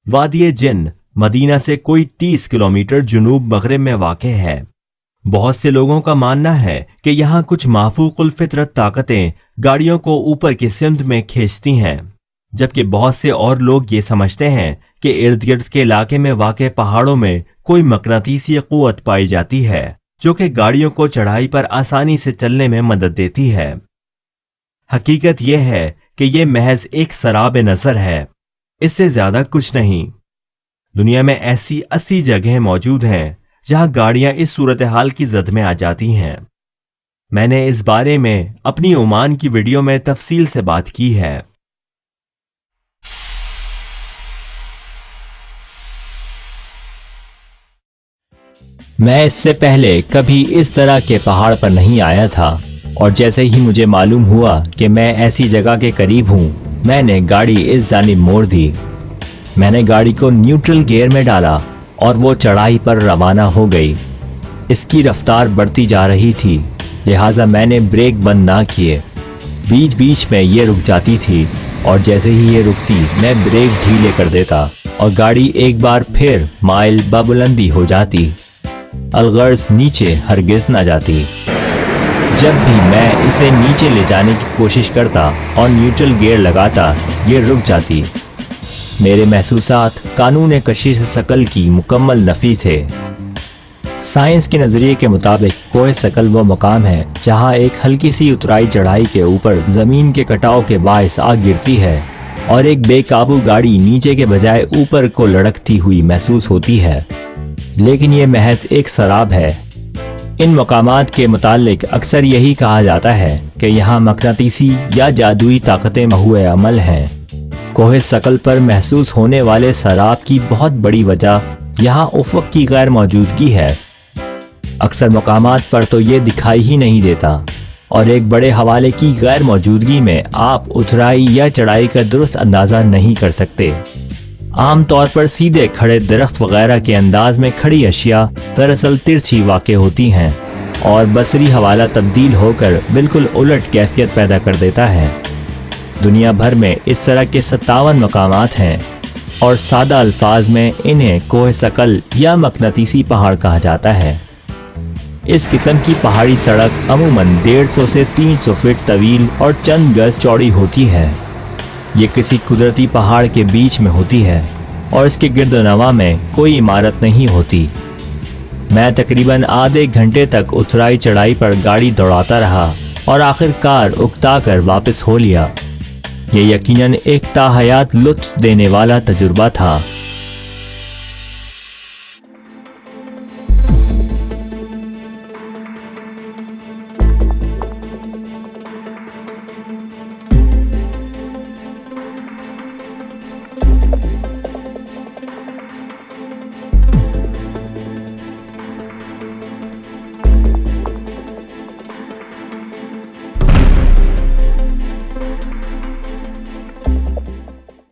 وادی جن مدینہ سے کوئی 30 کلومیٹر جنوب مغرب میں واقع ہے۔ بہت سے لوگوں کا ماننا ہے کہ یہاں کچھ مافوق الفطرت طاقتیں گاڑیوں کو اوپر کی سمت میں کھینچتی ہیں، جبکہ بہت سے اور لوگ یہ سمجھتے ہیں کہ ارد گرد کے علاقے میں واقع پہاڑوں میں کوئی مقناطیسی قوت پائی جاتی ہے جو کہ گاڑیوں کو چڑھائی پر آسانی سے چلنے میں مدد دیتی ہے۔ حقیقت یہ ہے کہ یہ محض ایک سراب نظر ہے، اس سے زیادہ کچھ نہیں۔ دنیا میں ایسی 80 جگہیں موجود ہیں جہاں گاڑیاں اس صورتحال کی زد میں آ جاتی ہیں۔ میں نے اس بارے میں اپنی عمان کی ویڈیو میں تفصیل سے بات کی ہے۔ میں اس سے پہلے کبھی اس طرح کے پہاڑ پر نہیں آیا تھا، اور جیسے ہی مجھے معلوم ہوا کہ میں ایسی جگہ کے قریب ہوں، میں نے گاڑی اس جانب موڑ دی۔ میں نے گاڑی کو نیوٹرل گیئر میں ڈالا اور وہ چڑھائی پر روانہ ہو گئی۔ اس کی رفتار بڑھتی جا رہی تھی، لہٰذا میں نے بریک بند نہ کیے۔ بیچ بیچ میں یہ رک جاتی تھی، اور جیسے ہی یہ رکتی میں بریک ڈھیلے کر دیتا اور گاڑی ایک بار پھر مائل ببلندی ہو جاتی، الغرض نیچے ہرگز نہ جاتی۔ جب بھی میں اسے نیچے لے جانے کی کوشش کرتا اور نیوٹرل گیئر لگاتا، یہ رک جاتی۔ میرے محسوسات قانون کشش ثقل کی مکمل نفی تھے۔ سائنس کے نظریے کے مطابق کوہ ثقل وہ مقام ہے جہاں ایک ہلکی سی اترائی چڑھائی کے اوپر زمین کے کٹاؤ کے باعث آگ گرتی ہے اور ایک بے قابو گاڑی نیچے کے بجائے اوپر کو لڑکتی ہوئی محسوس ہوتی ہے، لیکن یہ محض ایک سراب ہے۔ ان مقامات کے متعلق اکثر یہی کہا جاتا ہے کہ یہاں مقناطیسی یا جادوئی طاقتیں محو عمل ہیں۔ کوہ ثقل پر محسوس ہونے والے سراب کی بہت بڑی وجہ یہاں افق کی غیر موجودگی ہے۔ اکثر مقامات پر تو یہ دکھائی ہی نہیں دیتا، اور ایک بڑے حوالے کی غیر موجودگی میں آپ اترائی یا چڑھائی کا درست اندازہ نہیں کر سکتے۔ عام طور پر سیدھے کھڑے درخت وغیرہ کے انداز میں کھڑی اشیاء دراصل ترچھی واقع ہوتی ہیں، اور بصری حوالہ تبدیل ہو کر بالکل الٹ کیفیت پیدا کر دیتا ہے۔ دنیا بھر میں اس طرح کے 57 مقامات ہیں، اور سادہ الفاظ میں انہیں کوہ ثقل یا مقناطیسی پہاڑ کہا جاتا ہے۔ اس قسم کی پہاڑی سڑک عموماً 150 سے 300 فٹ طویل اور چند گز چوڑی ہوتی ہے۔ یہ کسی قدرتی پہاڑ کے بیچ میں ہوتی ہے، اور اس کے گرد و نواح میں کوئی عمارت نہیں ہوتی۔ میں تقریباً آدھے گھنٹے تک اترائی چڑھائی پر گاڑی دوڑاتا رہا، اور آخر کار اکتا کر واپس ہو لیا۔ یہ یقیناً ایک تاحیات لطف دینے والا تجربہ تھا۔